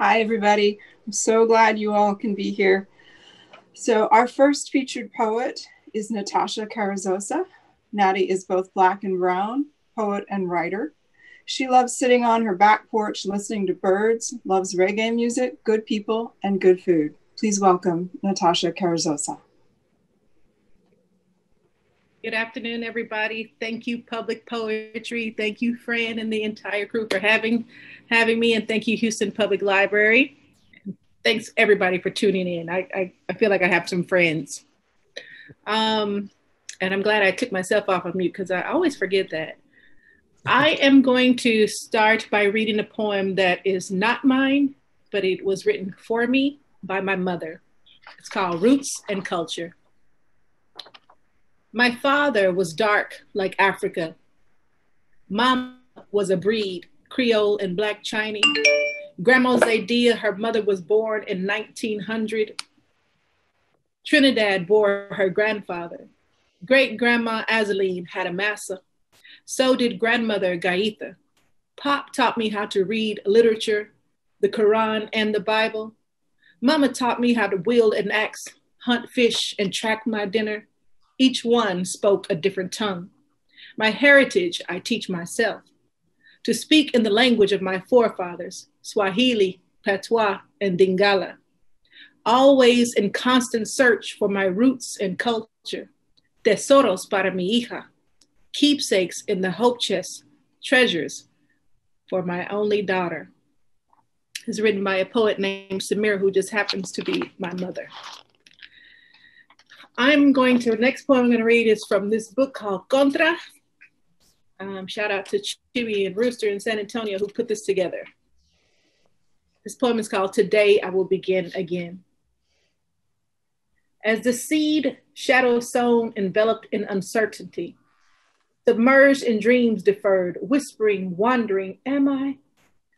Hi, everybody. I'm so glad you all can be here. So our first featured poet is Natasha Carrizosa. Natty is both black and brown, poet and writer. She loves sitting on her back porch listening to birds, loves reggae music, good people, and good food. Please welcome Natasha Carrizosa. Good afternoon, everybody. Thank you, Public Poetry. Thank you, Fran and the entire crew for having me, and thank you, Houston Public Library. Thanks, everybody, for tuning in. I feel like I have some friends. And I'm glad I took myself off of mute because I always forget that. I am going to start by reading a poem that is not mine, but it was written for me by my mother. It's called Roots and Culture. My father was dark like Africa. Mom was a breed, Creole and Black Chinese. Grandma Zaydia, her mother was born in 1900. Trinidad bore her grandfather. Great grandma Azaline had a massa. So did grandmother Gaitha. Pop taught me how to read literature, the Quran and the Bible. Mama taught me how to wield an axe, hunt fish, and track my dinner. Each one spoke a different tongue. My heritage, I teach myself. To speak in the language of my forefathers, Swahili, Patois, and Dingala. Always in constant search for my roots and culture. Tesoros para mi hija. Keepsakes in the hope chest, treasures for my only daughter. It's written by a poet named Samir, who just happens to be my mother. The next poem I'm going to read is from this book called Contra. Shout out to Chibi and Rooster in San Antonio who put this together. This poem is called Today I Will Begin Again. As the seed, shadow sown, enveloped in uncertainty, submerged in dreams deferred, whispering, wandering, am I?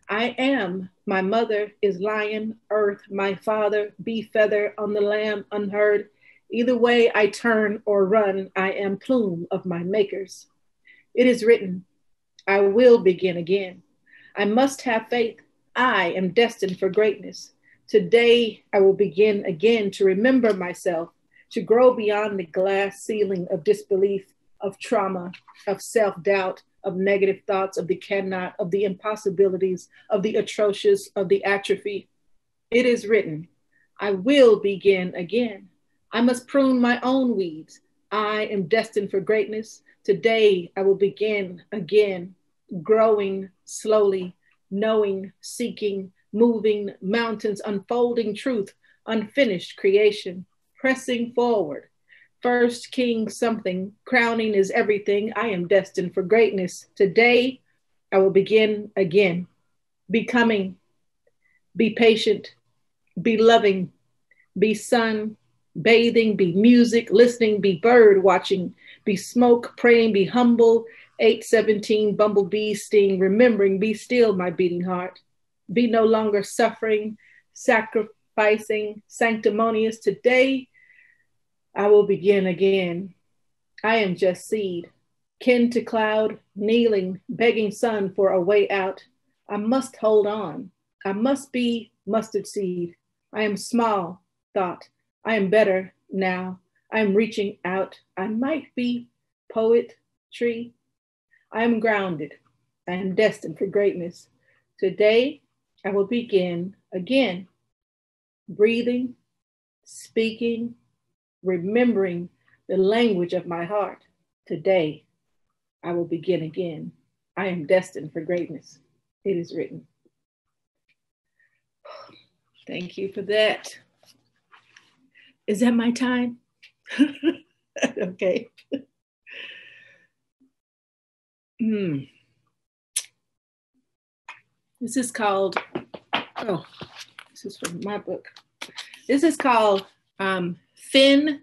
I am. My mother is lion, earth, my father, bee feather on the lamb unheard. Either way I turn or run, I am plume of my makers. It is written, I will begin again. I must have faith. I am destined for greatness. Today I will begin again to remember myself, to grow beyond the glass ceiling of disbelief, of trauma, of self-doubt, of negative thoughts, of the cannot, of the impossibilities, of the atrocious, of the atrophy. It is written, I will begin again. I must prune my own weeds. I am destined for greatness. Today, I will begin again, growing slowly, knowing, seeking, moving, mountains, unfolding truth, unfinished creation, pressing forward. First king something, crowning is everything. I am destined for greatness. Today, I will begin again, becoming, be patient, be loving, be sun, bathing, be music, listening, be bird watching, be smoke, praying, be humble, 817, bumblebee sting, remembering, be still, my beating heart. Be no longer suffering, sacrificing, sanctimonious. Today, I will begin again. I am just seed, kin to cloud, kneeling, begging sun for a way out. I must hold on. I must be mustard seed. I am small, thought. I am better now. I am reaching out. I might be poetry. I am grounded. I am destined for greatness. Today, I will begin again. Breathing, speaking, remembering the language of my heart. Today, I will begin again. I am destined for greatness. It is written. Thank you for that. Is that my time? Okay. This is called, this is from my book. This is called Fiend.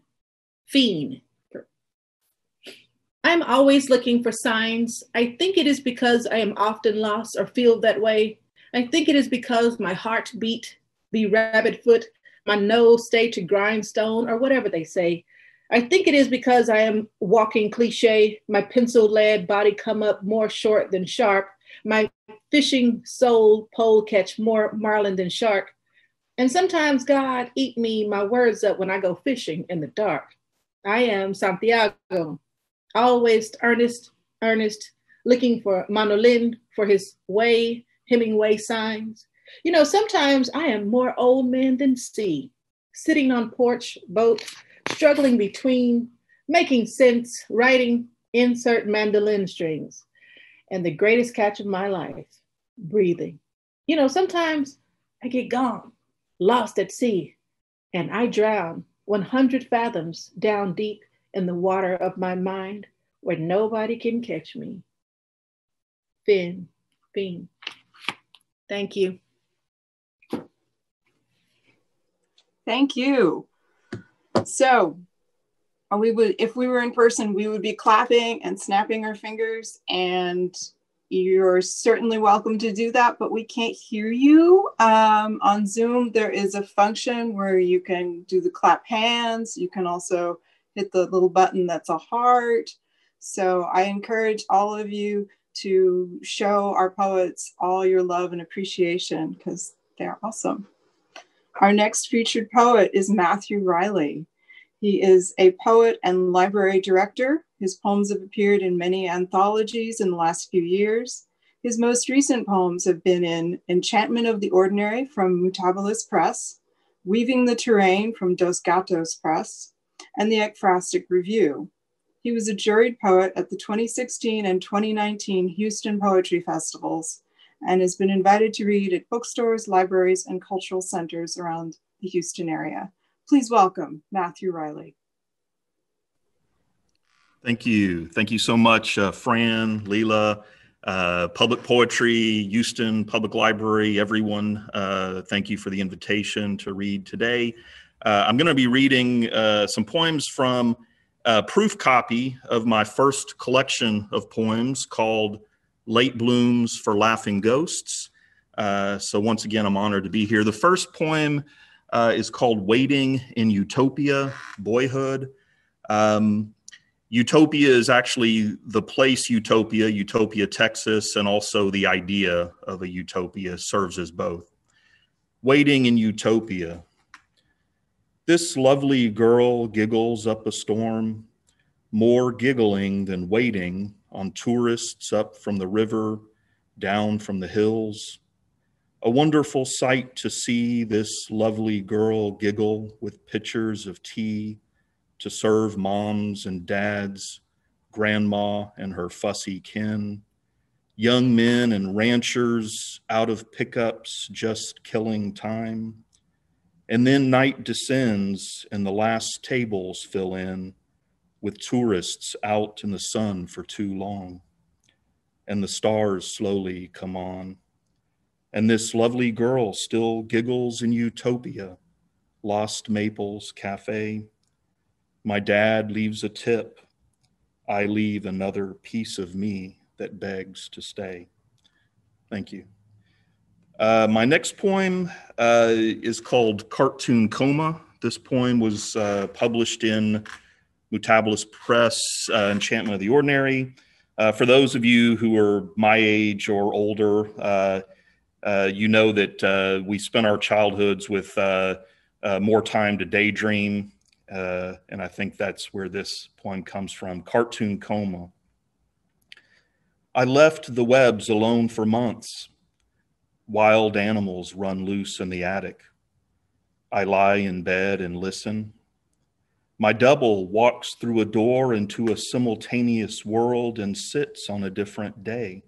I'm always looking for signs. I think it is because I am often lost or feel that way. I think it is because my heart beat, be rabbit foot, my nose stay to grindstone, or whatever they say. I think it is because I am walking cliche, my pencil lead body come up more short than sharp. My fishing soul pole catch more marlin than shark. And sometimes God eat me my words up when I go fishing in the dark. I am Santiago, always earnest, looking for Manolin for his way, Hemingway signs. You know, sometimes I am more old man than sea, sitting on porch, boat, struggling between, making sense, writing, insert mandolin strings. And the greatest catch of my life, breathing. You know, sometimes I get gone, lost at sea, and I drown 100 fathoms down deep in the water of my mind where nobody can catch me. Fin. Thank you. Thank you. So if we were in person, we would be clapping and snapping our fingers, and you're certainly welcome to do that, but we can't hear you. On Zoom, there is a function where you can do the clap hands. You can also hit the little button that's a heart. So I encourage all of you to show our poets all your love and appreciation because they're awesome. Our next featured poet is Matthew Riley. He is a poet and library director. His poems have appeared in many anthologies in the last few years. His most recent poems have been in Enchantment of the Ordinary from Mutabilis Press, Weaving the Terrain from Dos Gatos Press, and the Ekphrastic Review. He was a juried poet at the 2016 and 2019 Houston Poetry Festivals and has been invited to read at bookstores, libraries, and cultural centers around the Houston area. Please welcome Matthew Riley. Thank you. Thank you so much, Fran, Leela, Public Poetry, Houston Public Library, everyone. Thank you for the invitation to read today. I'm going to be reading some poems from a proof copy of my first collection of poems called Late Blooms for Laughing Ghosts. So once again, I'm honored to be here. The first poem is called Waiting in Utopia, Boyhood. Utopia is actually the place Utopia, Texas, and also the idea of a utopia serves as both. Waiting in Utopia. This lovely girl giggles up a storm, more giggling than waiting on tourists up from the river, down from the hills. A wonderful sight to see this lovely girl giggle with pitchers of tea to serve moms and dads, grandma and her fussy kin, young men and ranchers out of pickups just killing time. And then night descends and the last tables fill in with tourists out in the sun for too long. And the stars slowly come on. And this lovely girl still giggles in Utopia, Lost Maples Cafe. My dad leaves a tip. I leave another piece of me that begs to stay. Thank you. My next poem is called Cartoon Coma. This poem was published in Mutabilis Press, Enchantment of the Ordinary. For those of you who are my age or older, you know that we spent our childhoods with more time to daydream, and I think that's where this poem comes from. Cartoon Coma. I left the webs alone for months. Wild animals run loose in the attic. I lie in bed and listen. My double walks through a door into a simultaneous world and sits on a different day.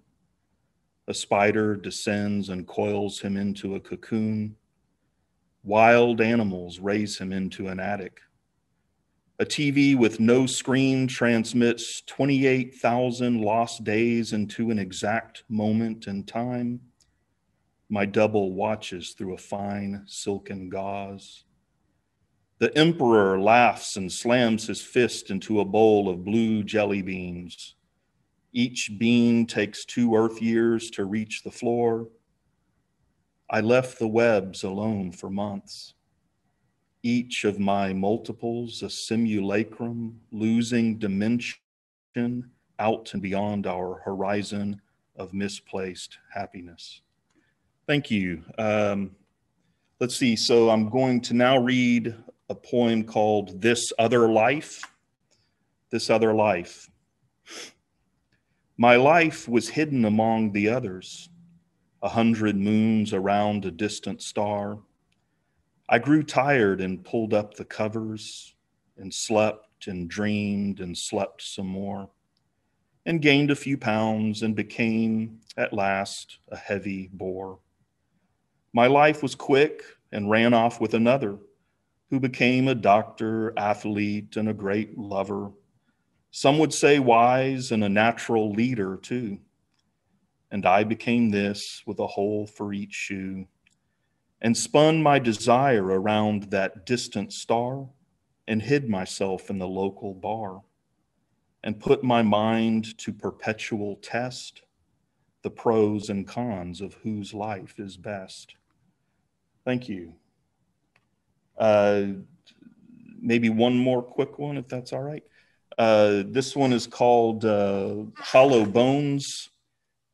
A spider descends and coils him into a cocoon. Wild animals raise him into an attic. A TV with no screen transmits 28,000 lost days into an exact moment in time. My double watches through a fine silken gauze. The emperor laughs and slams his fist into a bowl of blue jelly beans. Each bean takes 2 Earth years to reach the floor. I left the webs alone for months. Each of my multiples a simulacrum, losing dimension out and beyond our horizon of misplaced happiness. Thank you. Let's see, so I'm going to now read a poem called This Other Life. This Other Life. My life was hidden among the others, 100 moons around a distant star. I grew tired and pulled up the covers and slept and dreamed and slept some more and gained a few pounds and became, at last, a heavy bore. My life was quick and ran off with another who became a doctor, athlete, and a great lover. Some would say wise and a natural leader too. And I became this with a hole for each shoe and spun my desire around that distant star and hid myself in the local bar and put my mind to perpetual test the pros and cons of whose life is best. Thank you. Maybe one more quick one, if that's all right. This one is called Hollow Bones.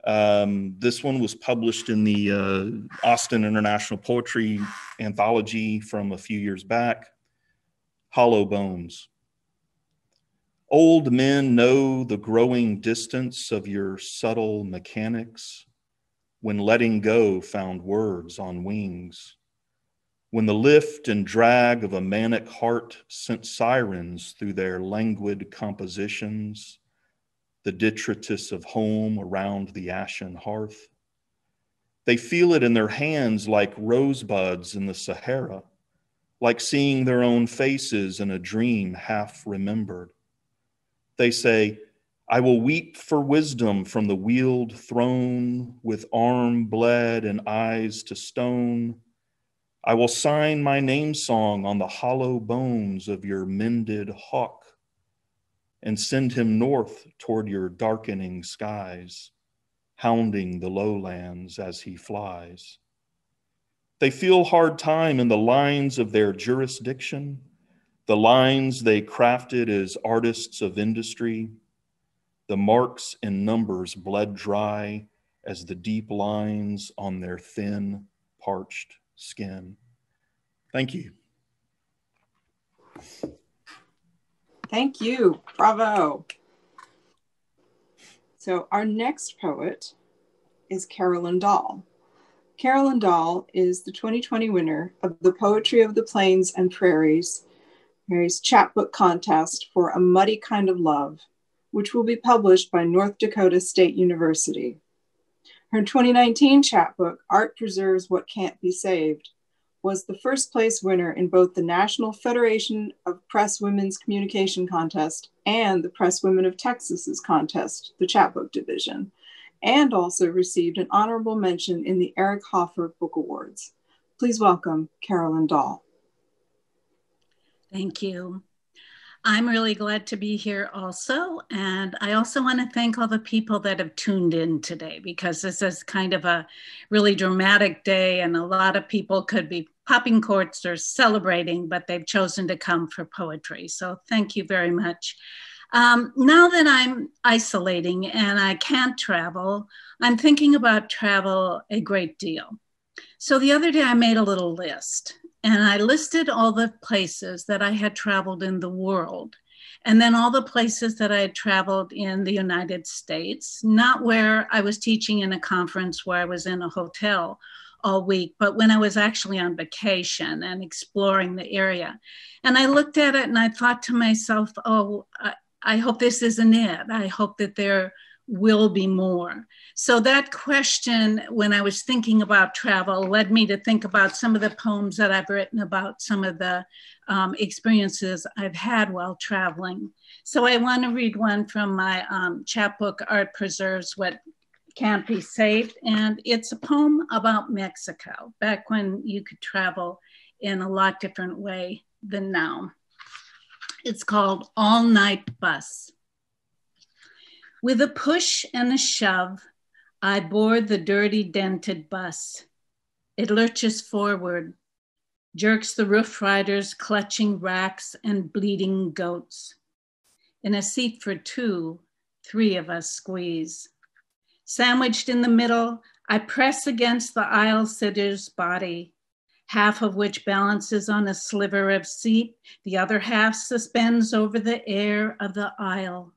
This one was published in the Austin International Poetry Anthology from a few years back. Hollow Bones. Old men know the growing distance of your subtle mechanics when letting go found words on wings. When the lift and drag of a manic heart sent sirens through their languid compositions, the detritus of home around the ashen hearth. They feel it in their hands like rosebuds in the Sahara, like seeing their own faces in a dream half remembered. They say, I will weep for wisdom from the wheeled throne with arm bled and eyes to stone. I will sign my name song on the hollow bones of your mended hawk and send him north toward your darkening skies, hounding the lowlands as he flies. They feel hard time in the lines of their jurisdiction, the lines they crafted as artists of industry, the marks and numbers bled dry as the deep lines on their thin, parched skin. Thank you. Thank you. Bravo. So our next poet is Carolyn Dahl. Carolyn Dahl is the 2020 winner of the Poetry of the Plains and Prairies Mary's chapbook contest for A Muddy Kind of Love, which will be published by North Dakota State University. Her 2019 chapbook, Art Preserves What Can't Be Saved, was the first place winner in both the National Federation of Press Women's Communication Contest and the Press Women of Texas's contest, the chapbook division, and also received an honorable mention in the Eric Hoffer Book Awards. Please welcome Carolyn Dahl. Thank you. I'm really glad to be here also. And I also want to thank all the people that have tuned in today, because this is kind of a really dramatic day and a lot of people could be popping corks or celebrating, but they've chosen to come for poetry. So thank you very much. Now that I'm isolating and I can't travel, I'm thinking about travel a great deal. So the other day I made a little list. And I listed all the places that I had traveled in the world, and then all the places that I had traveled in the United States, not where I was teaching in a conference where I was in a hotel all week, but when I was actually on vacation and exploring the area. And I looked at it and I thought to myself, oh, I hope this isn't it. I hope that there will be more. So that question, when I was thinking about travel, led me to think about some of the poems that I've written about some of the experiences I've had while traveling. So I want to read one from my chapbook, Art Preserves What Can't Be Saved. And it's a poem about Mexico, back when you could travel in a lot different way than now. It's called All Night Bus. With a push and a shove, I board the dirty dented bus. It lurches forward, jerks the roof riders clutching racks and bleeding goats. In a seat for two, three of us squeeze. Sandwiched in the middle, I press against the aisle sitter's body, half of which balances on a sliver of seat, the other half suspends over the air of the aisle,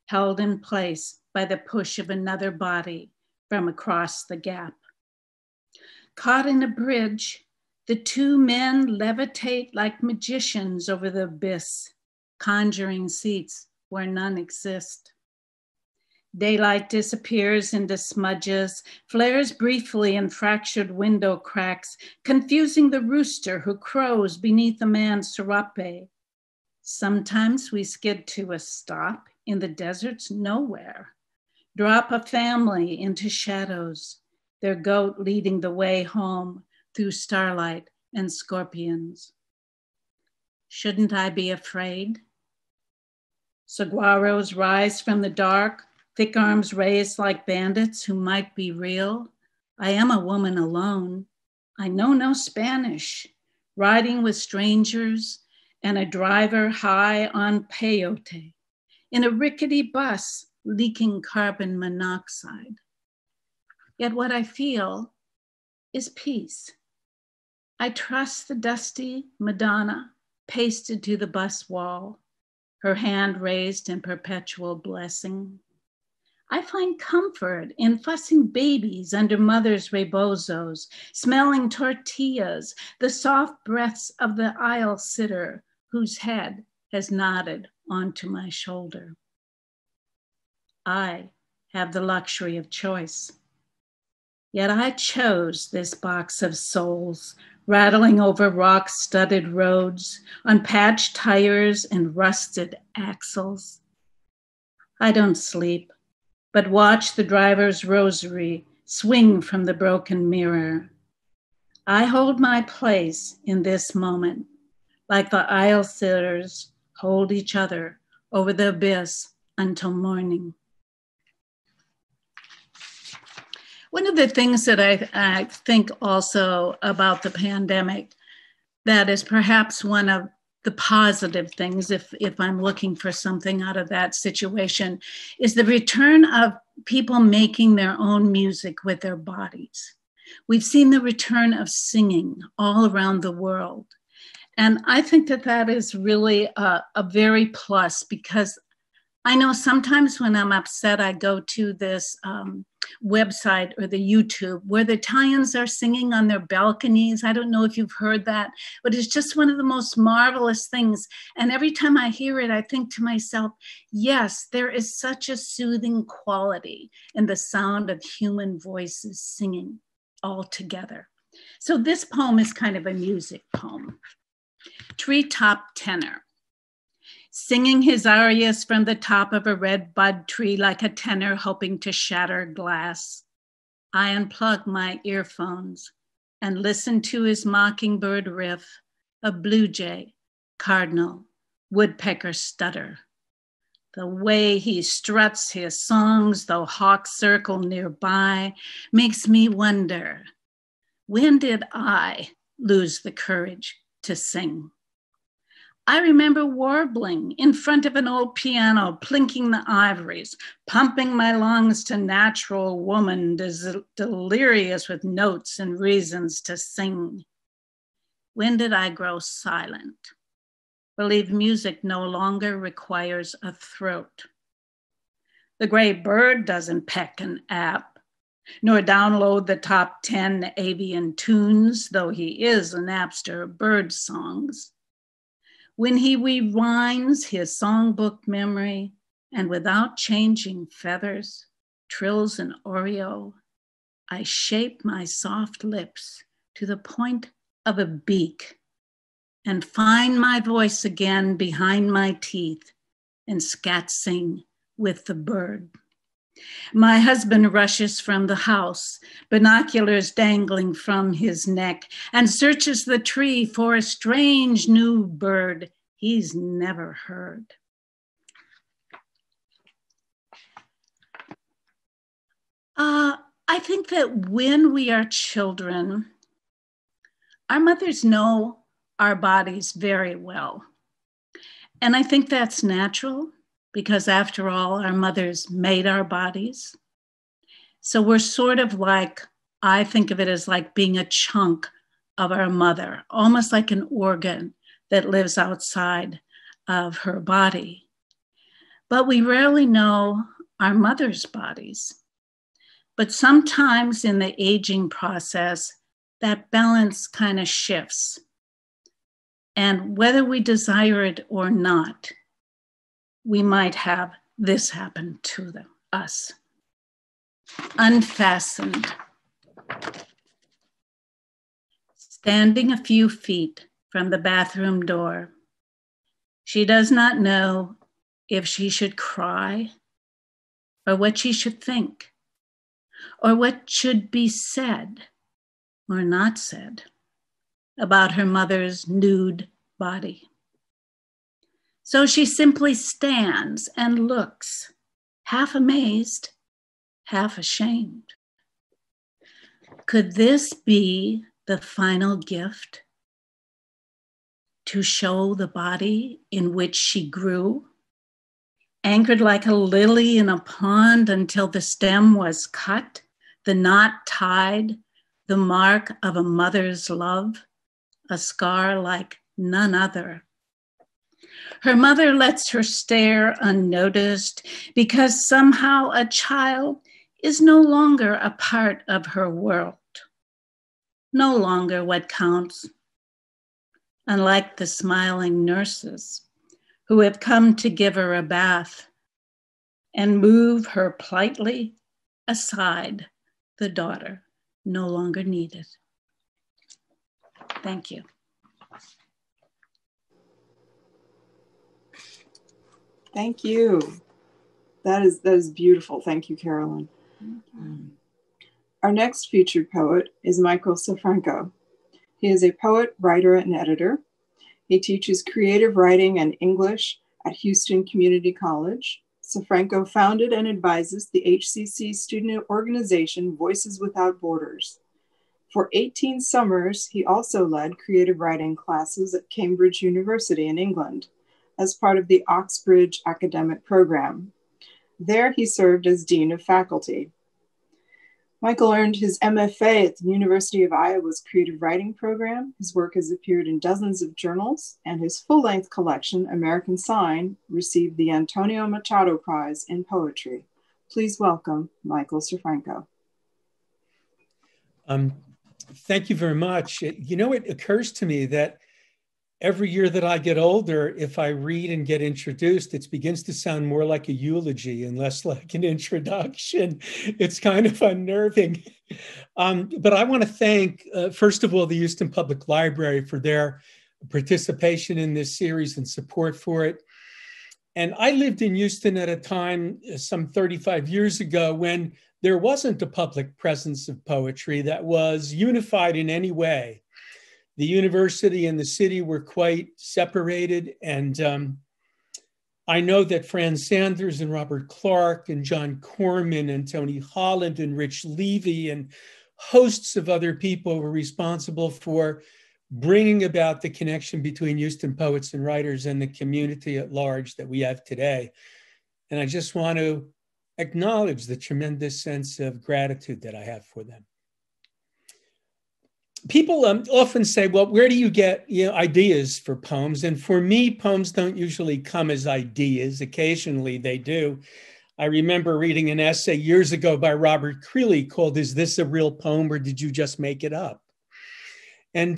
held in place by the push of another body from across the gap. Caught in a bridge, the two men levitate like magicians over the abyss, conjuring seats where none exist. Daylight disappears into smudges, flares briefly in fractured window cracks, confusing the rooster who crows beneath a man's serape. Sometimes we skid to a stop in the desert's nowhere, drop a family into shadows, their goat leading the way home through starlight and scorpions. Shouldn't I be afraid? Saguaros rise from the dark, thick arms raised like bandits who might be real. I am a woman alone. I know no Spanish, riding with strangers and a driver high on peyote, in a rickety bus leaking carbon monoxide. Yet what I feel is peace. I trust the dusty Madonna pasted to the bus wall, her hand raised in perpetual blessing. I find comfort in fussing babies under mother's rebozos, smelling tortillas, the soft breaths of the aisle sitter whose head has nodded onto my shoulder. I have the luxury of choice. Yet I chose this box of souls, rattling over rock-studded roads, on patched tires and rusted axles. I don't sleep, but watch the driver's rosary swing from the broken mirror. I hold my place in this moment, like the aisle sitters hold each other over the abyss until morning. One of the things that I think also about the pandemic that is perhaps one of the positive things, if I'm looking for something out of that situation, is the return of people making their own music with their bodies. We've seen the return of singing all around the world. And I think that that is really a very plus, because I know sometimes when I'm upset, I go to this website or the YouTube where the Italians are singing on their balconies. I don't know if you've heard that, but it's just one of the most marvelous things. And every time I hear it, I think to myself, yes, there is such a soothing quality in the sound of human voices singing all together. So this poem is kind of a music poem. Treetop tenor. Singing his arias from the top of a red bud tree like a tenor hoping to shatter glass. I unplug my earphones and listen to his mockingbird riff, a blue jay, cardinal, woodpecker stutter. The way he struts his songs, though hawks circle nearby, makes me wonder, when did I lose the courage to sing? I remember warbling in front of an old piano, plinking the ivories, pumping my lungs to natural woman, delirious with notes and reasons to sing. When did I grow silent? Believe music no longer requires a throat. The gray bird doesn't peck an app, nor download the top 10 avian tunes, though he is a Napster of bird songs. When he rewinds his songbook memory and without changing feathers, trills an Oreo, I shape my soft lips to the point of a beak and find my voice again behind my teeth and scat sing with the bird. My husband rushes from the house, binoculars dangling from his neck, and searches the tree for a strange new bird he's never heard. I think that when we are children, our mothers know our bodies very well. And I think that's natural, because after all, our mothers made our bodies. So we're sort of like, I think of it as like being a chunk of our mother, almost like an organ that lives outside of her body. But we rarely know our mother's bodies. But sometimes in the aging process, that balance kind of shifts. And whether we desire it or not, we might have this happen to us. Unfastened. Standing a few feet from the bathroom door, she does not know if she should cry or what she should think or what should be said or not said about her mother's nude body. So she simply stands and looks, half amazed, half ashamed. Could this be the final gift? To show the body in which she grew, anchored like a lily in a pond until the stem was cut, the knot tied, the mark of a mother's love, a scar like none other. Her mother lets her stare unnoticed because somehow a child is no longer a part of her world, no longer what counts. Unlike the smiling nurses who have come to give her a bath and move her politely aside, the daughter no longer needed. Thank you. Thank you. That is beautiful. Thank you, Carolyn. Our next featured poet is Michael Sofranco. He is a poet, writer, and editor. He teaches creative writing and English at Houston Community College. Sofranco founded and advises the HCC student organization Voices Without Borders. For 18 summers, he also led creative writing classes at Cambridge University in England as part of the Oxbridge academic program. There he served as Dean of Faculty. Michael earned his MFA at the University of Iowa's creative writing program. His work has appeared in dozens of journals, and his full-length collection, American Sign, received the Antonio Machado Prize in Poetry. Please welcome Michael Sofranco. Thank you very much. It occurs to me that every year that I get older, if I read and get introduced, it begins to sound more like a eulogy and less like an introduction. It's kind of unnerving. But I want to thank, first of all, the Houston Public Library for their participation in this series and support for it. And I lived in Houston at a time some 35 years ago when there wasn't a public presence of poetry that was unified in any way. The university and the city were quite separated. And I know that Fran Sanders and Robert Clark and John Corman and Tony Holland and Rich Levy and hosts of other people were responsible for bringing about the connection between Houston poets and writers and the community at large that we have today. And I just want to acknowledge the tremendous sense of gratitude that I have for them. People often say, well, where do you get ideas for poems? And for me, poems don't usually come as ideas. Occasionally they do. I remember reading an essay years ago by Robert Creeley called, "Is This a Real Poem or Did You Just Make It Up?" And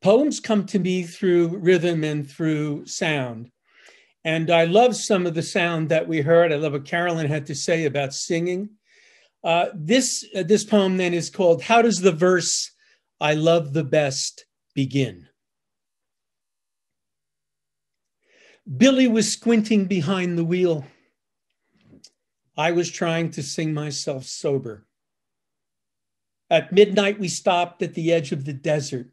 poems come to me through rhythm and through sound. And I love some of the sound that we heard. I love what Carolyn had to say about singing. This poem then is called, How Does the Verse I Love the Best Begin? Billy was squinting behind the wheel. I was trying to sing myself sober. At midnight, we stopped at the edge of the desert.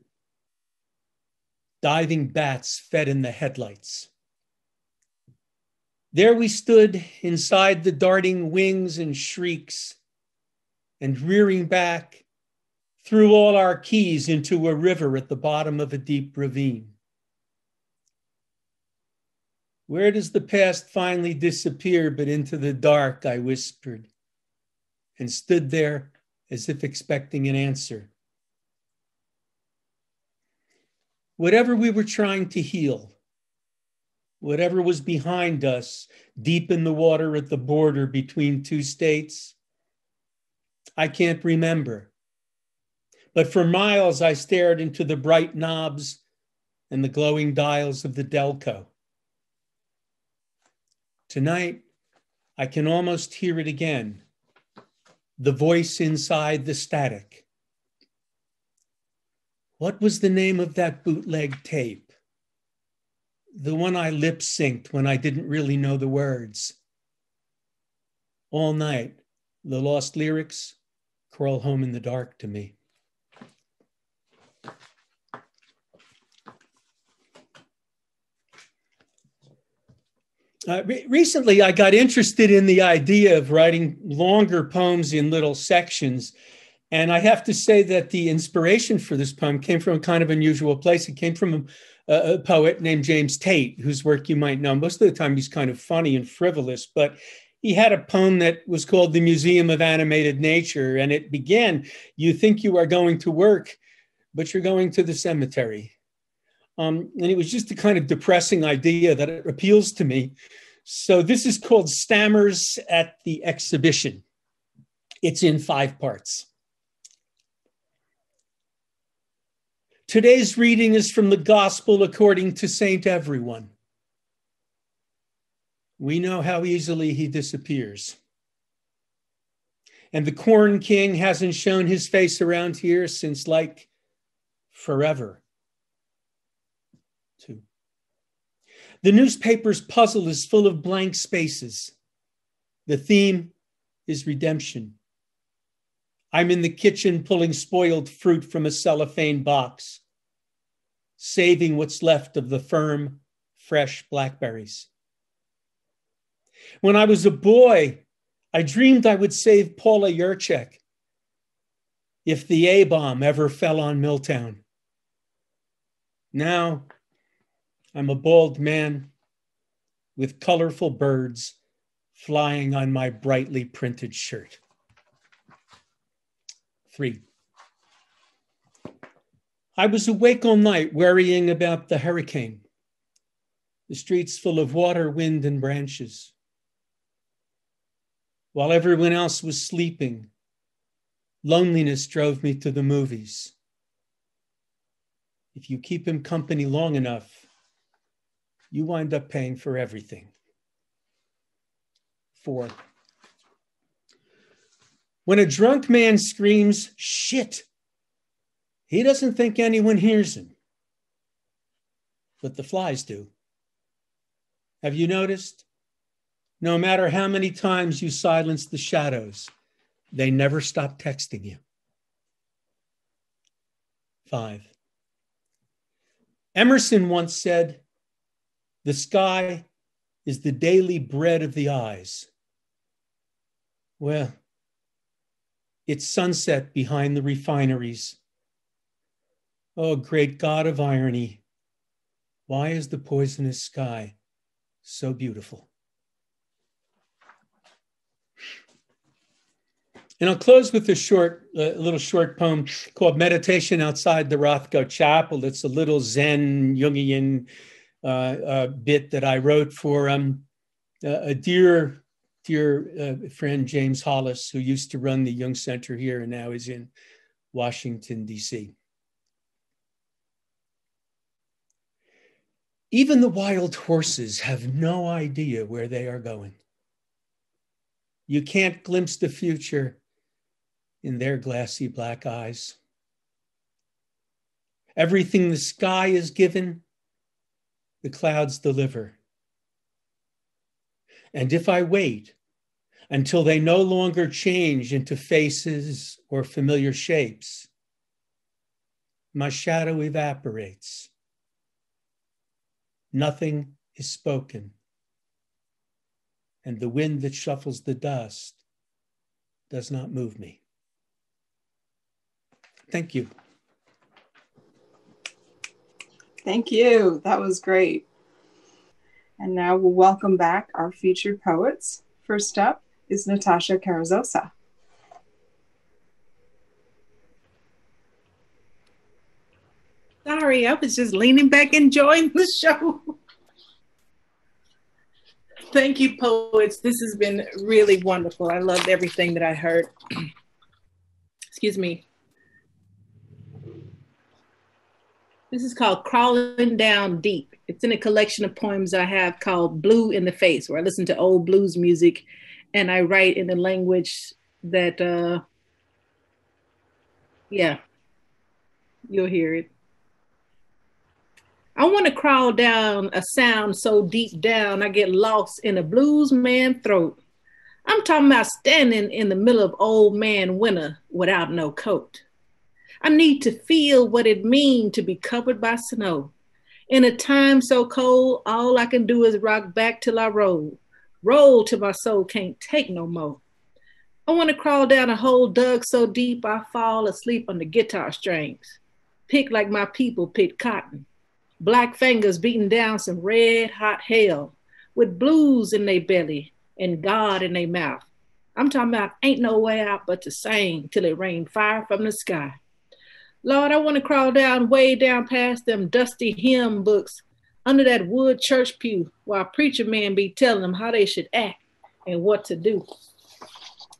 Diving bats fed in the headlights. There we stood inside the darting wings and shrieks, and rearing back, threw all our keys into a river at the bottom of a deep ravine. Where does the past finally disappear but into the dark, I whispered. and stood there as if expecting an answer. Whatever we were trying to heal, whatever was behind us, deep in the water at the border between two states, I can't remember. But for miles, I stared into the bright knobs and the glowing dials of the Delco. Tonight, I can almost hear it again, the voice inside the static. What was the name of that bootleg tape? The one I lip-synced when I didn't really know the words. All night, the lost lyrics crawl home in the dark to me. Recently, I got interested in the idea of writing longer poems in little sections. And I have to say that the inspiration for this poem came from a kind of unusual place. It came from a poet named James Tate, whose work you might know. Most of the time, he's kind of funny and frivolous, but he had a poem that was called The Museum of Animated Nature. And it began, you think you are going to work, but you're going to the cemetery. And it was just a kind of depressing idea that it appeals to me. So this is called Stammers at the Exhibition. It's in 5 parts. Today's reading is from the Gospel according to Saint Everyone. We know how easily he disappears. And the Corn King hasn't shown his face around here since like forever. 2. The newspaper's puzzle is full of blank spaces. The theme is redemption. I'm in the kitchen pulling spoiled fruit from a cellophane box, saving what's left of the firm, fresh blackberries. When I was a boy, I dreamed I would save Paula Yurchek if the A-bomb ever fell on Milltown. Now, I'm a bald man with colorful birds flying on my brightly printed shirt. 3. I was awake all night worrying about the hurricane, the streets full of water, wind, and branches. While everyone else was sleeping, loneliness drove me to the movies. If you keep him company long enough, you wind up paying for everything. 4. When a drunk man screams, "Shit," he doesn't think anyone hears him, but the flies do. Have you noticed? No matter how many times you silence the shadows, they never stop texting you. 5. Emerson once said, "The sky is the daily bread of the eyes." Well, it's sunset behind the refineries. Oh, great God of irony, why is the poisonous sky so beautiful? And I'll close with a little short poem called Meditation Outside the Rothko Chapel. It's a little Zen Jungian bit that I wrote for a dear friend, James Hollis, who used to run the Jung Center here and now is in Washington, D.C. Even the wild horses have no idea where they are going. You can't glimpse the future in their glassy black eyes. Everything the sky is given, the clouds deliver. And if I wait until they no longer change into faces or familiar shapes, my shadow evaporates. Nothing is spoken. And the wind that shuffles the dust does not move me. Thank you. Thank you. That was great. And now we'll welcome back our featured poets. First up is Natasha Carrizosa. sorry. I was just leaning back, enjoying the show. Thank you, poets. This has been really wonderful. I loved everything that I heard. Excuse me. This is called Crawling Down Deep. It's in a collection of poems I have called Blue in the Face, where I listen to old blues music and I write in a language that, yeah, you'll hear it. I want to crawl down a sound so deep down I get lost in a blues man throat. I'm talking about standing in the middle of old man winter without no coat. I need to feel what it means to be covered by snow. In a time so cold, all I can do is rock back till I roll. Roll till my soul can't take no more. I want to crawl down a hole dug so deep I fall asleep on the guitar strings. Pick like my people pick cotton. Black fingers beating down some red hot hell with blues in their belly and God in their mouth. I'm talking about ain't no way out but to sing till it rain fire from the sky. Lord, I want to crawl down, way down past them dusty hymn books under that wood church pew while preacher man be telling them how they should act and what to do.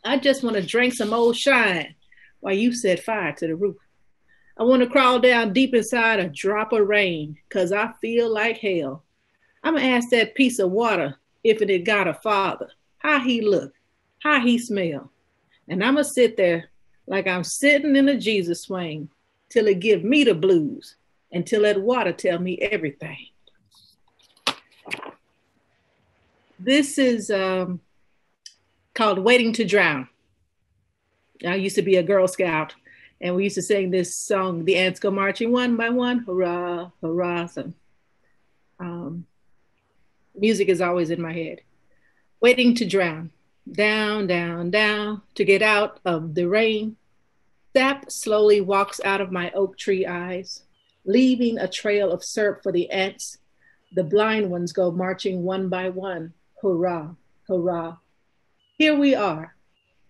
I just want to drink some old shine while you set fire to the roof. I want to crawl down deep inside a drop of rain because I feel like hell. I'm going to ask that piece of water if it had got a father, how he look, how he smell. And I'm going to sit there like I'm sitting in a Jesus swing till it give me the blues and till that water tell me everything. This is called Waiting to Drown. I used to be a Girl Scout and we used to sing this song, The Ants Go Marching One by One, hurrah, hurrah. So, music is always in my head. Waiting to drown, down, down, down, to get out of the rain. Sap slowly walks out of my oak tree eyes, leaving a trail of syrup for the ants. The blind ones go marching one by one, hurrah, hurrah. Here we are,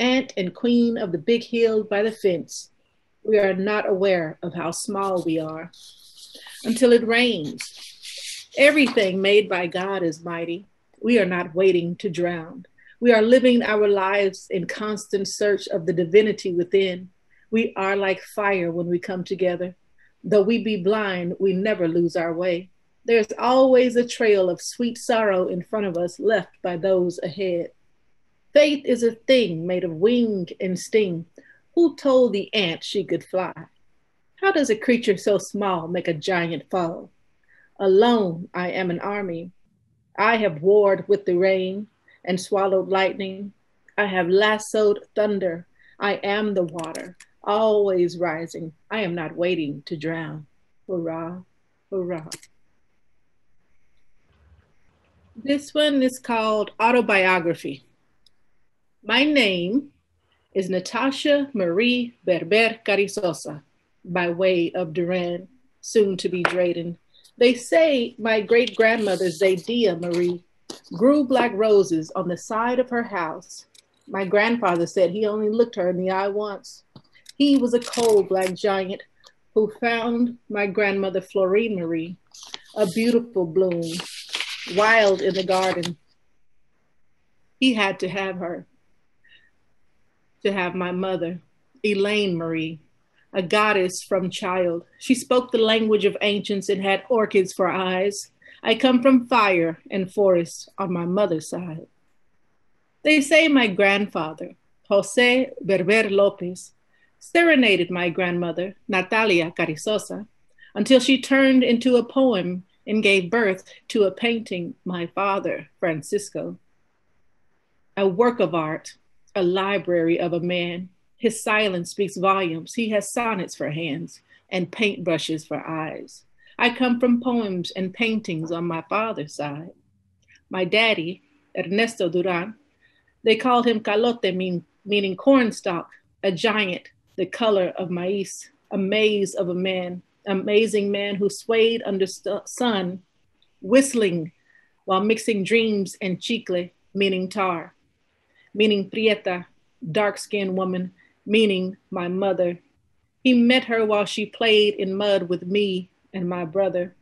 ant and queen of the big hill by the fence. We are not aware of how small we are until it rains. Everything made by God is mighty. We are not waiting to drown. We are living our lives in constant search of the divinity within. We are like fire when we come together. Though we be blind, we never lose our way. There's always a trail of sweet sorrow in front of us left by those ahead. Faith is a thing made of wing and sting. Who told the ant she could fly? How does a creature so small make a giant fall? Alone, I am an army. I have warred with the rain and swallowed lightning. I have lassoed thunder. I am the water, always rising. I am not waiting to drown. Hurrah, hurrah. This one is called Autobiography. My name is Natasha Marie Berber Carrizosa, by way of Duran, soon to be Drayden. They say my great-grandmother, Zaydia Marie, grew black roses on the side of her house. My grandfather said he only looked her in the eye once. He was a cold black giant who found my grandmother, Florine Marie, a beautiful bloom, wild in the garden. He had to have her, to have my mother, Elaine Marie, a goddess from child. She spoke the language of ancients and had orchids for eyes. I come from fire and forest on my mother's side. They say my grandfather, Jose Berber Lopez, serenaded my grandmother, Natalia Carrizosa, until she turned into a poem and gave birth to a painting, my father, Francisco. A work of art, a library of a man. His silence speaks volumes. He has sonnets for hands and paintbrushes for eyes. I come from poems and paintings on my father's side. My daddy, Ernesto Duran, they called him calote, meaning cornstalk, a giant, the color of maize, a maze of a man, amazing man who swayed under sun, whistling while mixing dreams and chicle, meaning tar, meaning prieta, dark-skinned woman, meaning my mother. He met her while she played in mud with me, and my brother.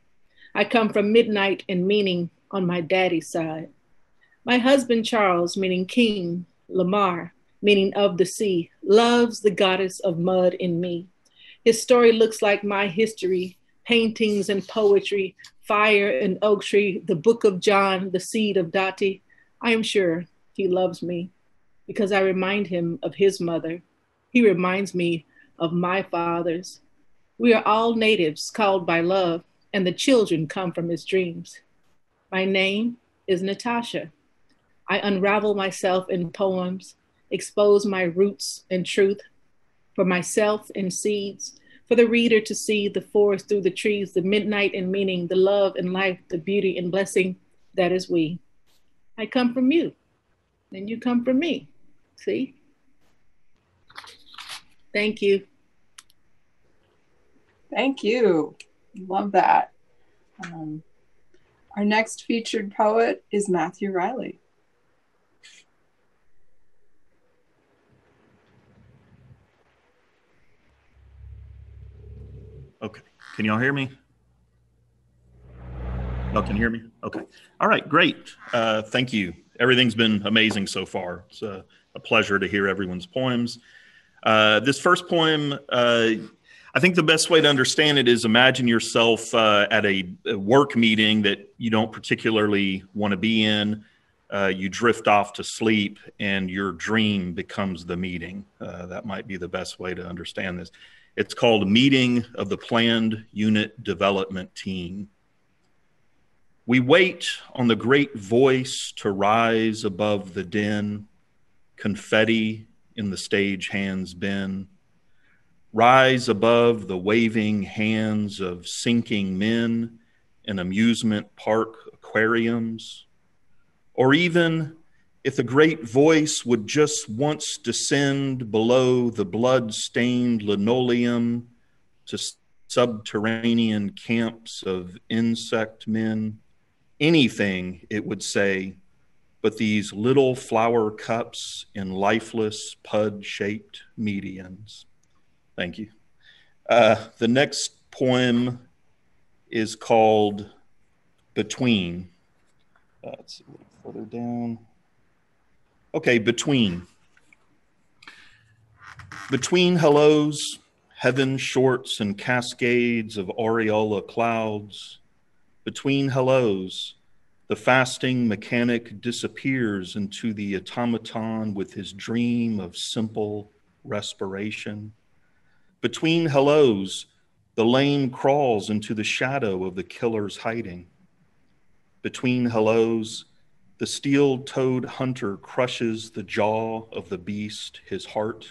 I come from midnight and meaning on my daddy's side. My husband Charles, meaning king, Lamar, meaning of the sea, loves the goddess of mud in me. His story looks like my history, paintings and poetry, fire and oak tree, the book of John, the seed of Dati. I am sure he loves me because I remind him of his mother. He reminds me of my fathers. We are all natives called by love, and the children come from his dreams. My name is Natasha. I unravel myself in poems, expose my roots and truth for myself and seeds, for the reader to see the forest through the trees, the midnight and meaning, the love and life, the beauty and blessing that is we. I come from you, and you come from me. See? Thank you. Thank you. Love that. Our next featured poet is Matthew Riley. Okay. Can y'all hear me? Y'all can hear me? Okay. All right, great. Thank you. Everything's been amazing so far. It's a pleasure to hear everyone's poems. This first poem, I think the best way to understand it is imagine yourself at a work meeting that you don't particularly want to be in. You drift off to sleep and your dream becomes the meeting. That might be the best way to understand this. It's called Meeting of the Planned Unit Development Team. We wait on the great voice to rise above the din, confetti in the stage hands bin, rise above the waving hands of sinking men in amusement park aquariums, or even if the great voice would just once descend below the blood-stained linoleum to subterranean camps of insect men, anything it would say, but these little flower cups in lifeless pud-shaped medians. Thank you. The next poem is called Between. Let's see a little further down. Okay, Between. Between hellos, heaven shorts and cascades of aureola clouds. Between hellos, the fasting mechanic disappears into the automaton with his dream of simple respiration. Between hellos, the lame crawls into the shadow of the killer's hiding. Between hellos, the steel-toed hunter crushes the jaw of the beast, his heart.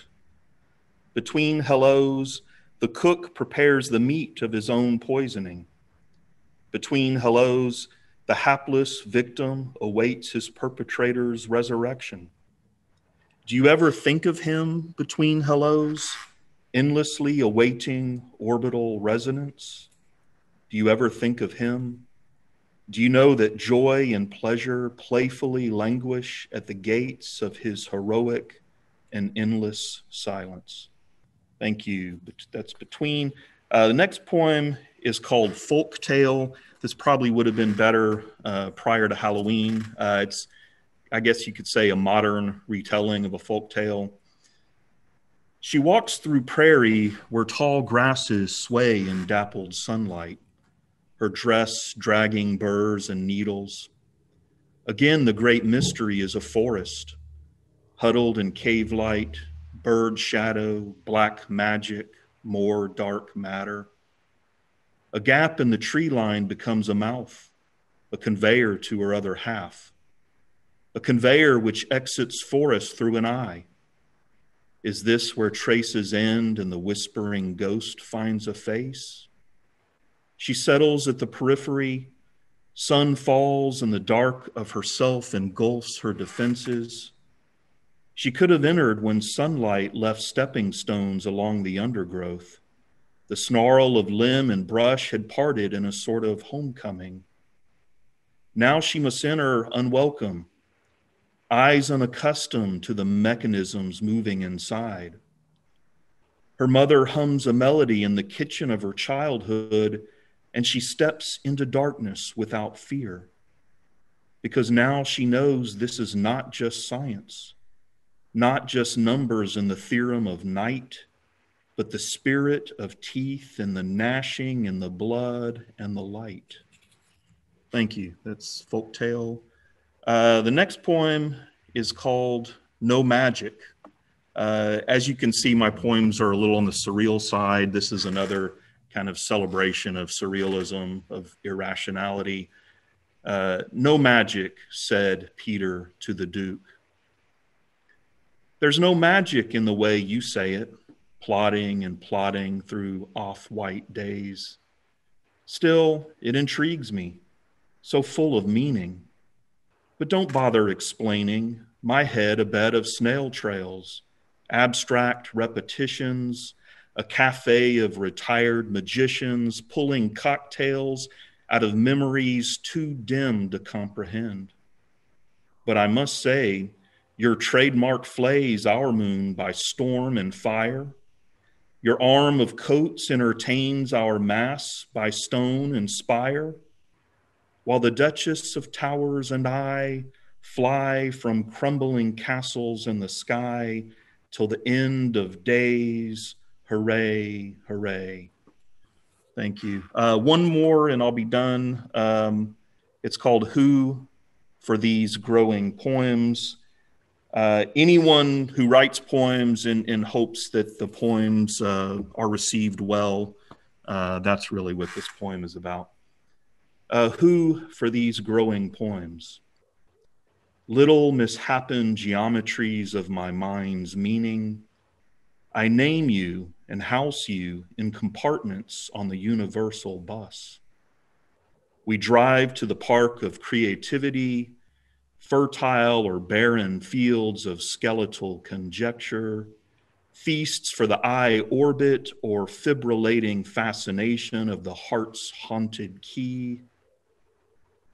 Between hellos, the cook prepares the meat of his own poisoning. Between hellos, the hapless victim awaits his perpetrator's resurrection. Do you ever think of him between hellos, endlessly awaiting orbital resonance? Do you ever think of him? Do you know that joy and pleasure playfully languish at the gates of his heroic and endless silence? Thank you. That's Between. The next poem is called Folk Tale. This probably would have been better prior to Halloween. It's, I guess you could say, a modern retelling of a folk tale. She walks through prairie where tall grasses sway in dappled sunlight, her dress dragging burrs and needles. Again, the great mystery is a forest, huddled in cave light, bird shadow, black magic, more dark matter. A gap in the tree line becomes a mouth, a conveyor to her other half, a conveyor which exits forest through an eye. Is this where traces end and the whispering ghost finds a face? She settles at the periphery. Sun falls and the dark of herself engulfs her defenses. She could have entered when sunlight left stepping stones along the undergrowth. The snarl of limb and brush had parted in a sort of homecoming. Now she must enter unwelcome, eyes unaccustomed to the mechanisms moving inside. Her mother hums a melody in the kitchen of her childhood and she steps into darkness without fear, because now she knows this is not just science, not just numbers in the theorem of night, but the spirit of teeth and the gnashing and the blood and the light. Thank you. That's Folktale. The next poem is called No Magic. As you can see, my poems are a little on the surreal side. This is another kind of celebration of surrealism, of irrationality. No magic, said Peter to the Duke. There's no magic in the way you say it, plodding and plodding through off-white days. Still, it intrigues me, so full of meaning. But don't bother explaining. My head a bed of snail trails, abstract repetitions, a cafe of retired magicians pulling cocktails out of memories too dim to comprehend. But I must say, your trademark flays our moon by storm and fire. Your arm of coats entertains our mass by stone and spire, while the Duchess of Towers and I fly from crumbling castles in the sky till the end of days. Hooray, hooray. Thank you. One more and I'll be done. It's called Who for These Growing Poems. Anyone who writes poems in hopes that the poems are received well, that's really what this poem is about. Who for these growing poems? Little mishappen geometries of my mind's meaning, I name you and house you in compartments on the universal bus. We drive to the park of creativity, fertile or barren fields of skeletal conjecture, feasts for the eye orbit or fibrillating fascination of the heart's haunted key.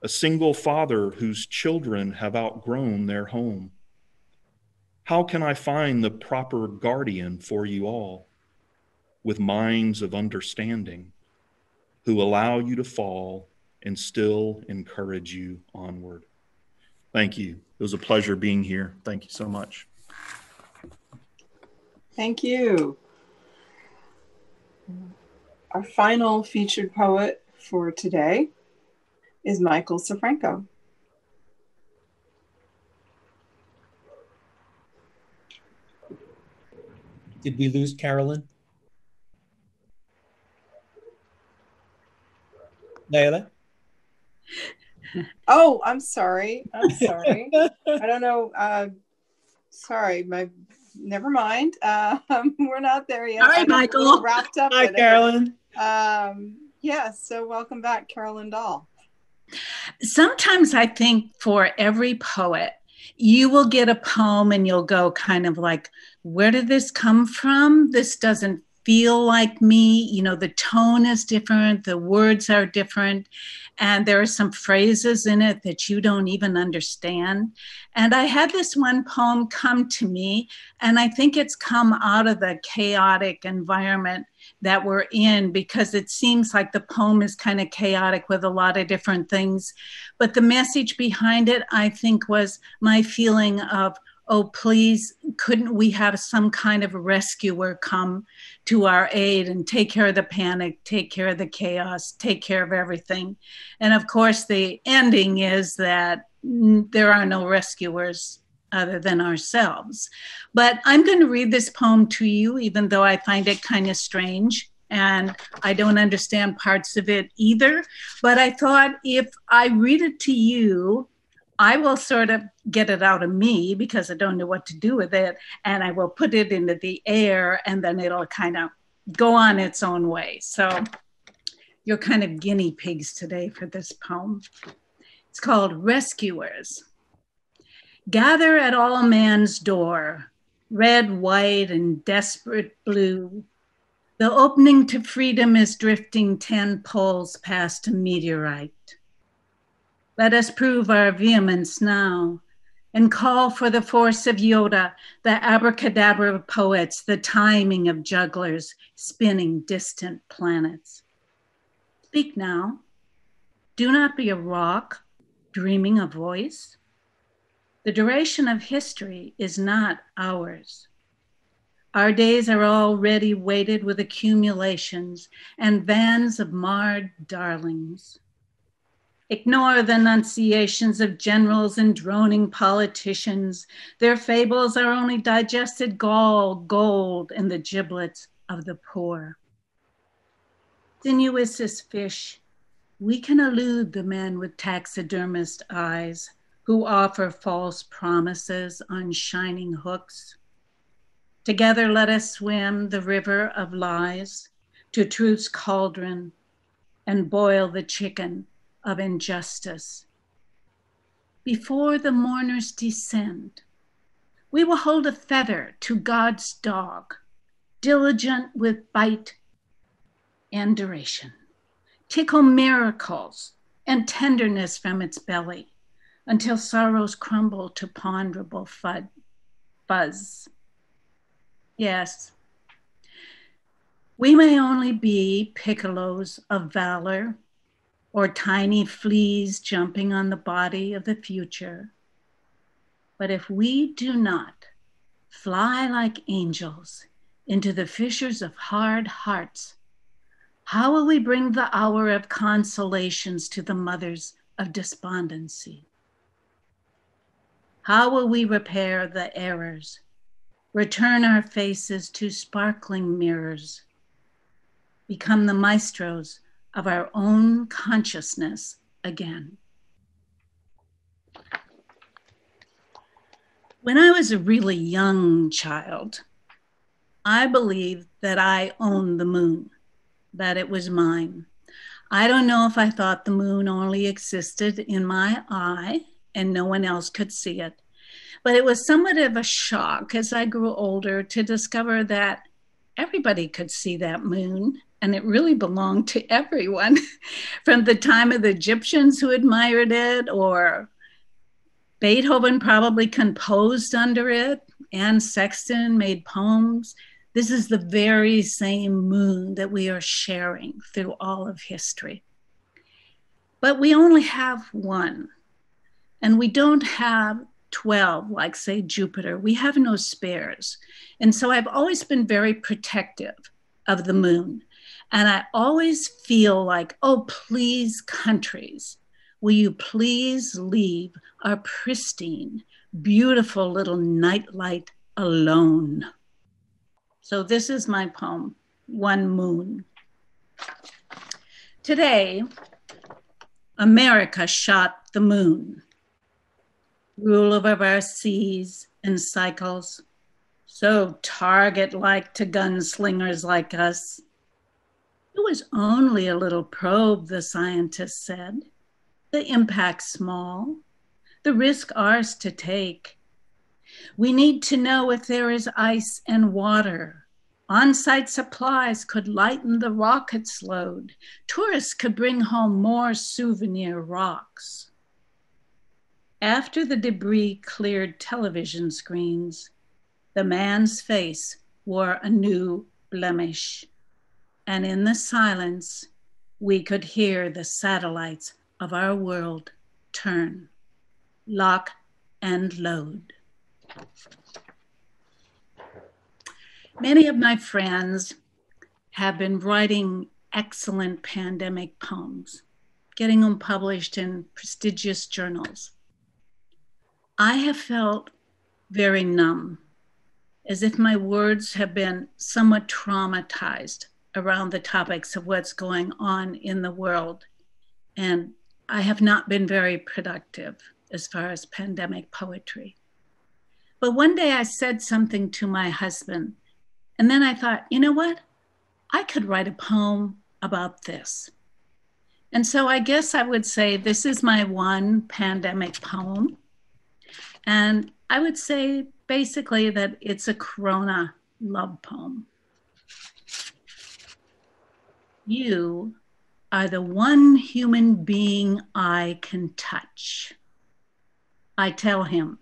A single father whose children have outgrown their home. How can I find the proper guardian for you all, with minds of understanding, who allow you to fall and still encourage you onward? Thank you. It was a pleasure being here. Thank you so much. Thank you. Our final featured poet for today is Michael Safranco. Did we lose Carolyn? Layla? Oh, I'm sorry. I don't know. Sorry, never mind. We're not there yet. All right, Michael. Wrapped up. Hi, Carolyn. Yes, so welcome back, Carolyn Dahl. Sometimes I think for every poet, you will get a poem and you'll go kind of like, where did this come from? This doesn't feel like me. You know, the tone is different, the words are different, and there are some phrases in it that you don't even understand. And I had this one poem come to me, and I think it's come out of the chaotic environment that we're in, because it seems like the poem is kind of chaotic with a lot of different things. But the message behind it, I think, was my feeling of, oh, please, couldn't we have some kind of rescuer come to our aid and take care of the panic, take care of the chaos, take care of everything? And of course, the ending is that there are no rescuers other than ourselves. But I'm going to read this poem to you, even though I find it kind of strange and I don't understand parts of it either. But I thought if I read it to you, I will sort of get it out of me because I don't know what to do with it. And I will put it into the air and then it'll kind of go on its own way. So you're kind of guinea pigs today for this poem. It's called Rescuers. Gather at all man's door, red, white, and desperate blue. The opening to freedom is drifting 10 poles past a meteorite. Let us prove our vehemence now and call for the force of Yoda, the abracadabra of poets, the timing of jugglers spinning distant planets. Speak now. Do not be a rock dreaming a voice. The duration of history is not ours. Our days are already weighted with accumulations and vans of marred darlings. Ignore the enunciations of generals and droning politicians. Their fables are only digested gold in the giblets of the poor. Sinuous as fish, we can elude the men with taxidermist eyes who offer false promises on shining hooks. Together let us swim the river of lies to truth's cauldron and boil the chicken of injustice. Before the mourners descend, we will hold a feather to God's dog, diligent with bite and duration. Tickle miracles and tenderness from its belly until sorrows crumble to ponderable fuzz. Yes, we may only be piccolos of valor or tiny fleas jumping on the body of the future. But if we do not fly like angels into the fissures of hard hearts, how will we bring the hour of consolations to the mothers of despondency? How will we repair the errors, return our faces to sparkling mirrors, become the maestros of our own consciousness again? When I was a really young child, I believed that I owned the moon, that it was mine. I don't know if I thought the moon only existed in my eye and no one else could see it, but it was somewhat of a shock as I grew older to discover that everybody could see that moon, and it really belonged to everyone, from the time of the Egyptians who admired it, or Beethoven probably composed under it, Anne Sexton made poems. This is the very same moon that we are sharing through all of history. But we only have one, and we don't have 12, like say Jupiter. We have no spares. And so I've always been very protective of the moon. And I always feel like, oh, please, countries, will you please leave our pristine, beautiful little nightlight alone? So this is my poem, One Moon. Today, America shot the moon. Ruler of our seas and cycles, so target-like to gunslingers like us. It was only a little probe, the scientists said. The impact small, the risk ours to take. We need to know if there is ice and water. On-site supplies could lighten the rocket's load. Tourists could bring home more souvenir rocks. After the debris cleared television screens, the man's face wore a new blemish. And in the silence, we could hear the satellites of our world turn, lock and load. Many of my friends have been writing excellent pandemic poems, getting them published in prestigious journals. I have felt very numb, as if my words have been somewhat traumatized around the topics of what's going on in the world. And I have not been very productive as far as pandemic poetry. But one day I said something to my husband, and then I thought, you know what? I could write a poem about this. And so I guess I would say this is my one pandemic poem. And I would say basically that it's a Corona love poem. You are the one human being I can touch. I tell him,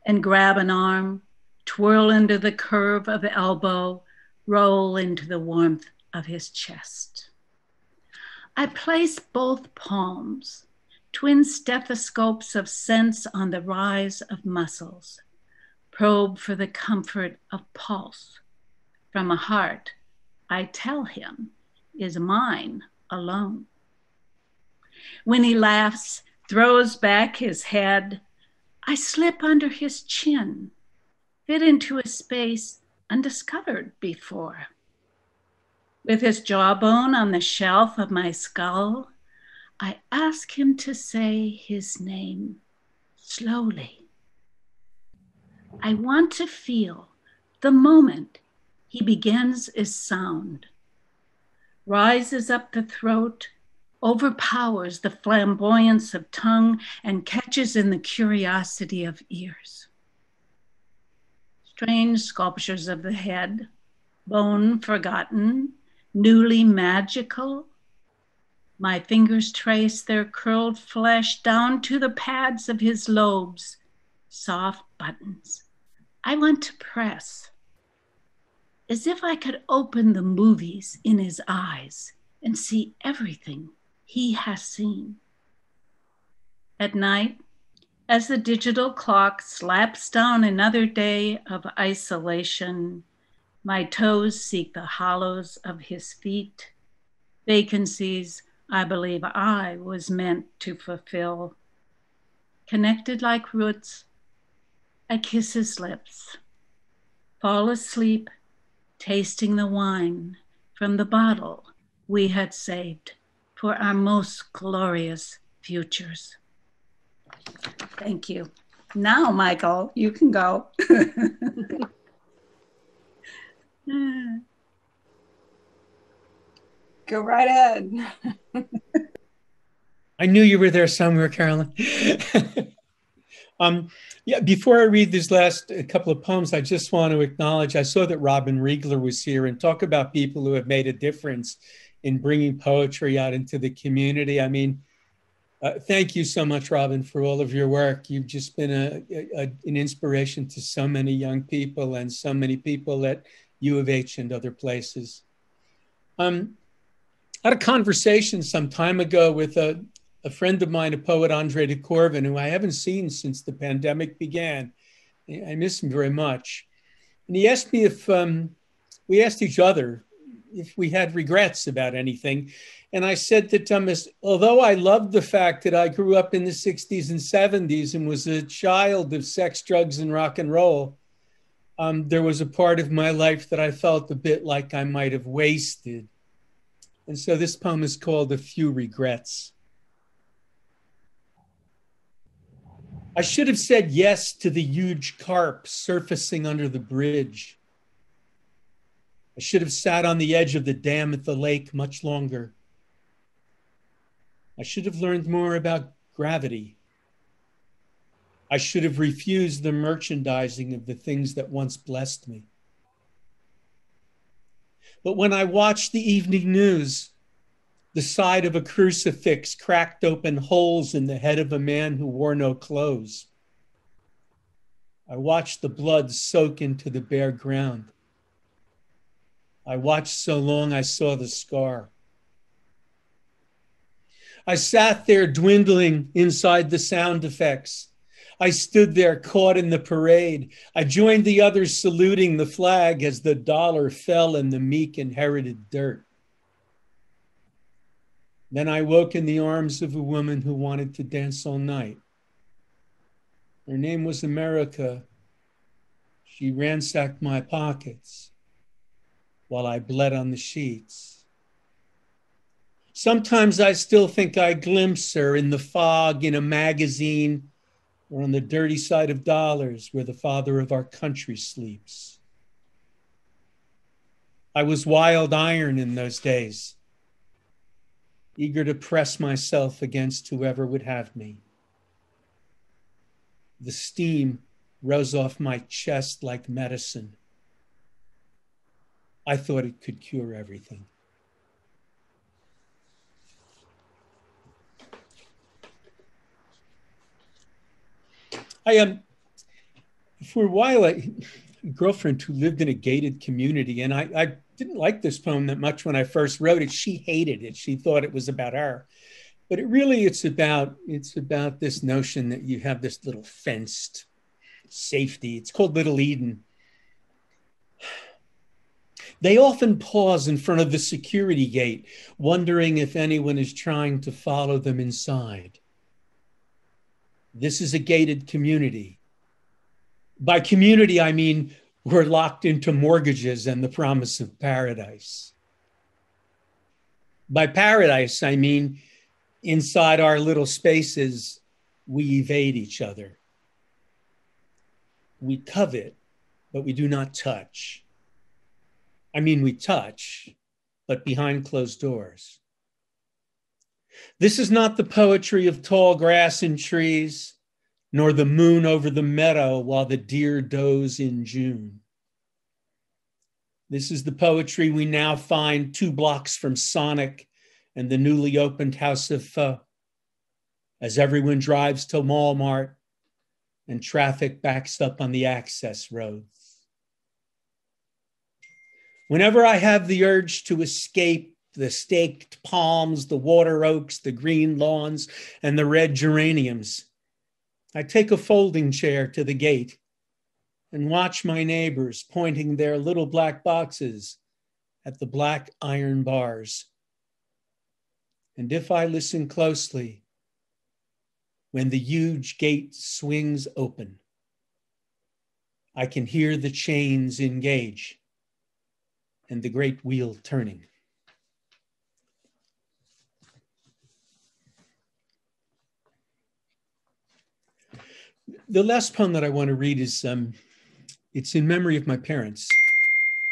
and grab an arm, twirl into the curve of elbow, roll into the warmth of his chest. I place both palms, twin stethoscopes of sense on the rise of muscles, probe for the comfort of pulse from a heart I tell him is mine alone. When he laughs, throws back his head, I slip under his chin, fit into a space undiscovered before. With his jawbone on the shelf of my skull, I ask him to say his name slowly. I want to feel the moment he begins his sound, rises up the throat, overpowers the flamboyance of tongue, and catches in the curiosity of ears. Strange sculptures of the head, bone forgotten, newly magical. My fingers trace their curled flesh down to the pads of his lobes, soft buttons. I want to press, as if I could open the movies in his eyes and see everything he has seen. At night, as the digital clock slaps down another day of isolation, my toes seek the hollows of his feet, vacancies I believe I was meant to fulfill. Connected like roots, I kiss his lips, fall asleep, tasting the wine from the bottle we had saved for our most glorious futures. Thank you. Now, Michael, you can go. Go right ahead. I knew you were there somewhere, Carolyn. Yeah, before I read these last couple of poems, I just want to acknowledge, I saw that Robin Riegler was here, and talk about people who have made a difference in bringing poetry out into the community. I mean, thank you so much, Robin, for all of your work. You've just been an inspiration to so many young people and so many people at U of H and other places. I had a conversation some time ago with a friend of mine, a poet, Andre de Corvin, who I haven't seen since the pandemic began. I miss him very much. And he asked me if, we asked each other if we had regrets about anything. And I said to Thomas, although I loved the fact that I grew up in the 60s and 70s and was a child of sex, drugs, and rock and roll, there was a part of my life that I felt a bit like I might have wasted. And so this poem is called A Few Regrets. I should have said yes to the huge carp surfacing under the bridge. I should have sat on the edge of the dam at the lake much longer. I should have learned more about gravity. I should have refused the merchandising of the things that once blessed me. But when I watched the evening news, the side of a crucifix cracked open holes in the head of a man who wore no clothes. I watched the blood soak into the bare ground. I watched so long I saw the scar. I sat there dwindling inside the sound effects. I stood there caught in the parade. I joined the others saluting the flag as the dollar fell in the meek inherited dirt. Then I woke in the arms of a woman who wanted to dance all night. Her name was America. She ransacked my pockets while I bled on the sheets. Sometimes I still think I glimpse her in the fog in a magazine or on the dirty side of dollars where the father of our country sleeps. I was wild iron in those days, eager to press myself against whoever would have me. The steam rose off my chest like medicine. I thought it could cure everything. For a while, a girlfriend who lived in a gated community, and I didn't like this poem that much when I first wrote it. She hated it. She thought it was about her. But it's about this notion that you have this little fenced safety. It's called Little Eden. They often pause in front of the security gate, wondering if anyone is trying to follow them inside. This is a gated community. By community, I mean we're locked into mortgages and the promise of paradise. By paradise, I mean inside our little spaces, we evade each other. We covet, but we do not touch. I mean, we touch, but behind closed doors. This is not the poetry of tall grass and trees, nor the moon over the meadow while the deer doze in June. This is the poetry we now find 2 blocks from Sonic and the newly opened House of Pho, as everyone drives to Walmart and traffic backs up on the access roads. Whenever I have the urge to escape the staked palms, the water oaks, the green lawns, and the red geraniums, I take a folding chair to the gate and watch my neighbors pointing their little black boxes at the black iron bars. And if I listen closely, when the huge gate swings open, I can hear the chains engage and the great wheel turning. The last poem that I want to read is, it's in memory of my parents.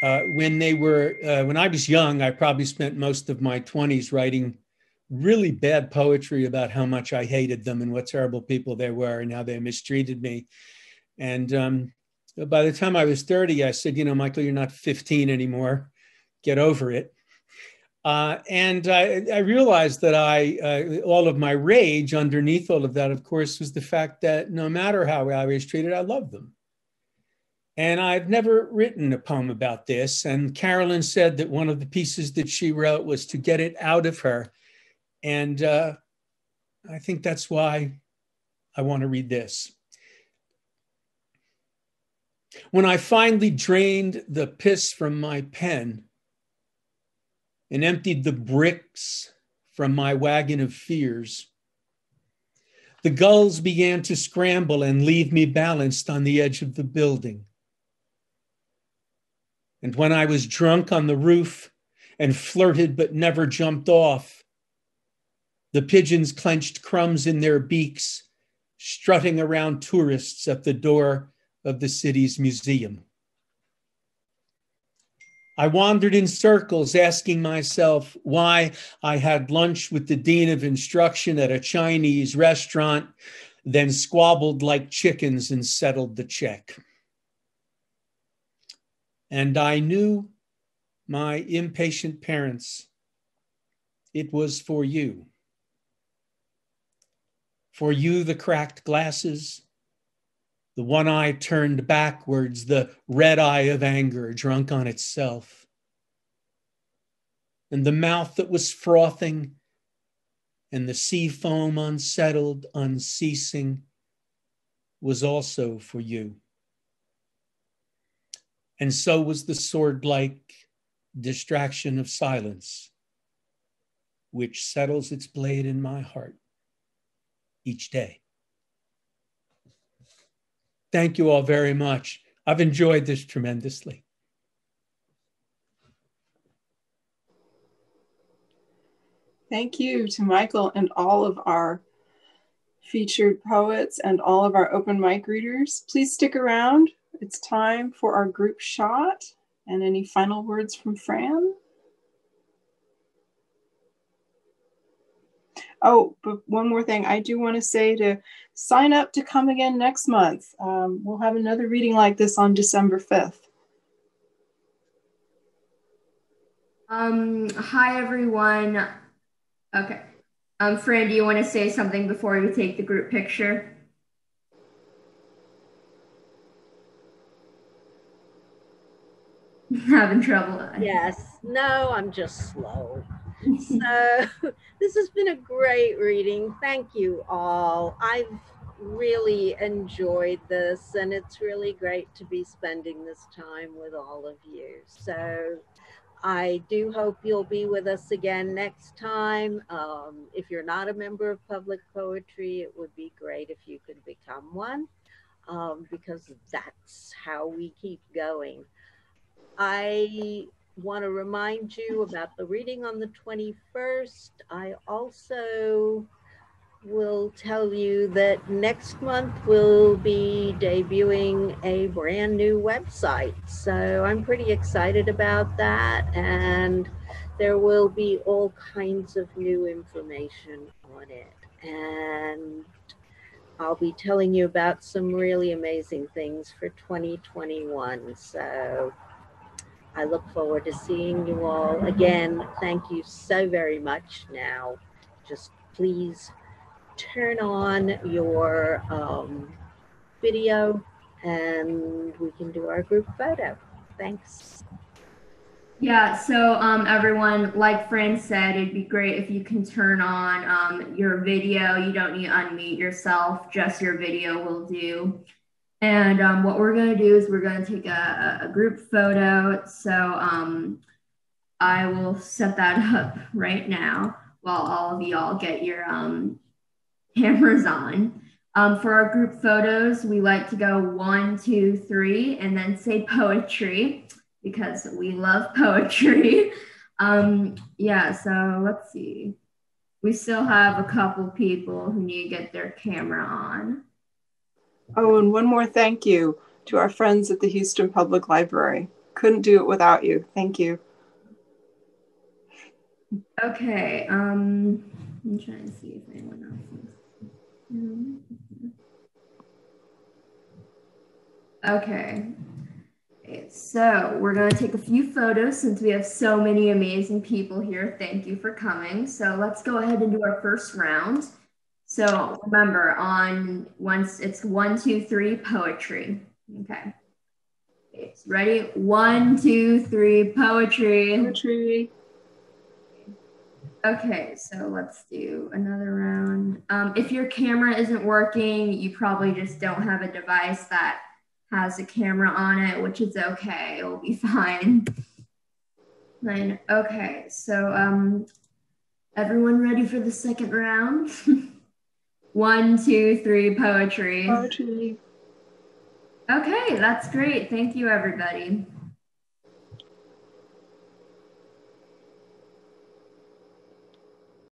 When I was young, I probably spent most of my 20s writing really bad poetry about how much I hated them and what terrible people they were and how they mistreated me. And by the time I was 30, I said, Michael, you're not 15 anymore. Get over it. And I realized that all of my rage underneath all of that, of course, was the fact that no matter how I was treated, I loved them. And I've never written a poem about this. And Carolyn said that one of the pieces that she wrote was to get it out of her. And I think that's why I want to read this. When I finally drained the piss from my pen and emptied the bricks from my wagon of fears, the gulls began to scramble and leave me balanced on the edge of the building. And when I was drunk on the roof and flirted but never jumped off, the pigeons clenched crumbs in their beaks, strutting around tourists at the door of the city's museum. I wandered in circles, asking myself why I had lunch with the dean of instruction at a Chinese restaurant, then squabbled like chickens and settled the check. And I knew, my impatient parents, it was for you. For you, the cracked glasses, the one eye turned backwards, the red eye of anger drunk on itself, and the mouth that was frothing, and the sea foam unsettled, unceasing, was also for you. And so was the sword-like distraction of silence, which settles its blade in my heart each day. Thank you all very much. I've enjoyed this tremendously. Thank you to Michael and all of our featured poets and all of our open mic readers. Please stick around. It's time for our group shot. And any final words from Fran? Oh, but one more thing. I do want to say to sign up to come again next month. We'll have another reading like this on December 5th. Hi, everyone. Okay. Fran, do you want to say something before we take the group picture? Having trouble. Yes. No, I'm just slow. So this has been a great reading. Thank you all. I've really enjoyed this, and it's really great to be spending this time with all of you. So I do hope you'll be with us again next time. If you're not a member of Public Poetry, it would be great if you could become one, because that's how we keep going. I want to remind you about the reading on the 21st. I also will tell you that next month we'll be debuting a brand new website. So I'm pretty excited about that. And there will be all kinds of new information on it. And I'll be telling you about some really amazing things for 2021. So I look forward to seeing you all again. Thank you so very much. Now, just please turn on your video and we can do our group photo. Thanks. Yeah, so everyone, like Fran said, it'd be great if you can turn on your video. You don't need to unmute yourself, just your video will do. And what we're going to do is we're going to take a group photo. So I will set that up right now while all of y'all get your cameras on. For our group photos, we like to go 1, 2, 3, and then say poetry, because we love poetry. Yeah, so let's see. We still have a couple people who need to get their camera on. Oh, and one more thank you to our friends at the Houston Public Library. Couldn't do it without you. Thank you. Okay, I'm trying to see if anyone else is. Okay, so we're going to take a few photos since we have so many amazing people here. Thank you for coming. So let's go ahead and do our first round. So remember, once it's 1, 2, 3, poetry. Okay. It's ready. 1, 2, 3, poetry. Poetry. Okay, so let's do another round. If your camera isn't working, you probably just don't have a device that has a camera on it, which is okay. It'll be fine. Then, okay, so everyone ready for the second round? 1, 2, 3, poetry. Poetry. Okay, that's great. Thank you, everybody.